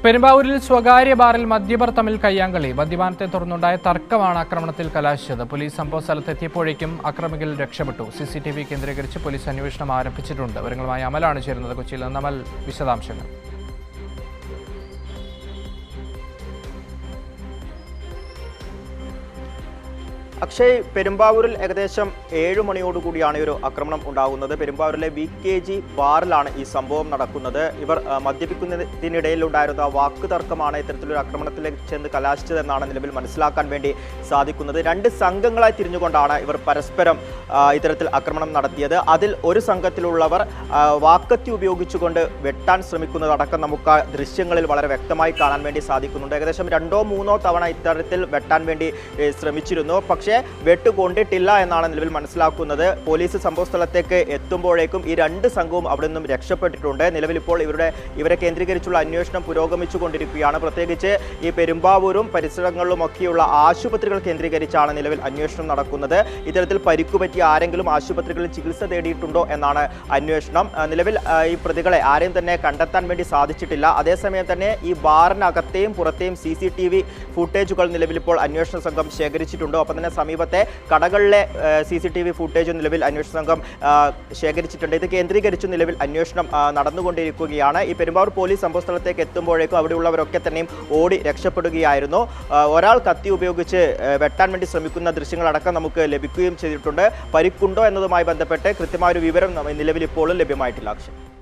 പെരുമ്പാവൂരിൽ സ്വകാര്യ ബാറിൽ മദ്യപർ തമ്മിൽ കയ്യാങ്കളി. മദ്യപാനത്തെ തുടർന്നുണ്ടായ തർക്കമാണ് ആക്രമണത്തിൽ കലാശിച്ചത്. പോലീസ് സംഭവ സ്ഥലത്തെത്തിയപ്പോഴേക്കും അക്രമികൾ രക്ഷപ്പെട്ടു. CCTV കേന്ദ്രീകരിച്ച് പോലീസ് അന്വേഷണം ആരംഭിച്ചിട്ടുണ്ട്. വിവരങ്ങളുമായി അമലാണ് ചേരുന്നത് കൊച്ചിയിൽ നിന്ന്. അമൽ, വിശദാംശങ്ങൾ. അക്ഷയ്, പെരുമ്പാവൂരിൽ ഏകദേശം 7 മണിയോടുകൂടിയാണ് ഈ ഒരു ആക്രമണം ഉണ്ടാകുന്നത്. പെരുമ്പാവൂരിലെ VKG ബാറിലാണ് ഈ സംഭവം നടക്കുന്നത്. ഇവർ മദ്യപിക്കുന്നതിനിടയിലുണ്ടായിരുന്ന വാക്ക് തർക്കമാണ് ഇത്തരത്തിലൊരു ആക്രമണത്തിലേക്ക് ചെന്ന് കലാശിച്ചതെന്നാണ് നിലവിൽ മനസ്സിലാക്കാൻ വേണ്ടി സാധിക്കുന്നത്. 2 സംഘങ്ങളായി തിരിഞ്ഞുകൊണ്ടാണ് ഇവർ പരസ്പരം ഇത്തരത്തിൽ ആക്രമണം നടത്തിയത്. അതിൽ ഒരു സംഘത്തിലുള്ളവർ വാക്കത്തി ഉപയോഗിച്ചുകൊണ്ട് വെട്ടാൻ ശ്രമിക്കുന്നതടക്കം നമുക്ക് ദൃശ്യങ്ങളിൽ വളരെ വ്യക്തമായി കാണാൻ വേണ്ടി സാധിക്കുന്നുണ്ട്. ഏകദേശം 2-3 തവണ ഇത്തരത്തിൽ വെട്ടാൻ വേണ്ടി ശ്രമിച്ചിരുന്നു. പക്ഷേ വെട്ടുകൊണ്ടിട്ടില്ല എന്നാണ് നിലവിൽ മനസ്സിലാക്കുന്നത്. പോലീസ് സംഭവ സ്ഥലത്തേക്ക് എത്തുമ്പോഴേക്കും ഈ 2 സംഘവും അവിടെ നിന്നും രക്ഷപ്പെട്ടിട്ടുണ്ട്. നിലവിൽ ഇപ്പോൾ ഇവരെ കേന്ദ്രീകരിച്ചുള്ള അന്വേഷണം പുരോഗമിച്ചുകൊണ്ടിരിക്കുകയാണ്. പ്രത്യേകിച്ച് ഈ പെരുമ്പാവൂരും പരിസരങ്ങളിലുമൊക്കെയുള്ള ആശുപത്രികൾ കേന്ദ്രീകരിച്ചാണ് നിലവിൽ അന്വേഷണം നടക്കുന്നത്. ഇത്തരത്തിൽ പരിക്കുപറ്റിയ ആരെങ്കിലും ആശുപത്രികളിൽ ചികിത്സ തേടിയിട്ടുണ്ടോ എന്നാണ് അന്വേഷണം. നിലവിൽ ഈ പ്രതികളെ ആരെയും തന്നെ കണ്ടെത്താൻ വേണ്ടി സാധിച്ചിട്ടില്ല. അതേസമയം തന്നെ ഈ ബാറിനകത്തെയും പുറത്തെയും CCTV ഫുട്ടേജുകൾ നിലവിൽ ഇപ്പോൾ അന്വേഷണ സംഘം ശേഖരിച്ചിട്ടുണ്ട്. ഒപ്പം തന്നെ സമീപത്തെ കടകളിലെ CCTV ഫുട്ടേജ് നിലവിൽ അന്വേഷണ സംഘം ശേഖരിച്ചിട്ടുണ്ട്. ഇത് കേന്ദ്രീകരിച്ച് നിലവിൽ അന്വേഷണം നടന്നുകൊണ്ടിരിക്കുകയാണ്. ഈ പെരുമ്പാവൂർ പോലീസ് സംഭവ സ്ഥലത്തേക്ക് എത്തുമ്പോഴേക്കും അവിടെയുള്ളവരൊക്കെ തന്നെയും ഓടി രക്ഷപ്പെടുകയായിരുന്നു. ഒരാൾ കത്തി ഉപയോഗിച്ച് വെട്ടാൻ വേണ്ടി ശ്രമിക്കുന്ന ദൃശ്യങ്ങളടക്കം നമുക്ക് ലഭിക്കുകയും ചെയ്തിട്ടുണ്ട്. പരിക്കുണ്ടോ എന്നതുമായി ബന്ധപ്പെട്ട് കൃത്യമായൊരു വിവരം നിലവിൽ ഇപ്പോഴും ലഭ്യമായിട്ടില്ല. അക്ഷയ്.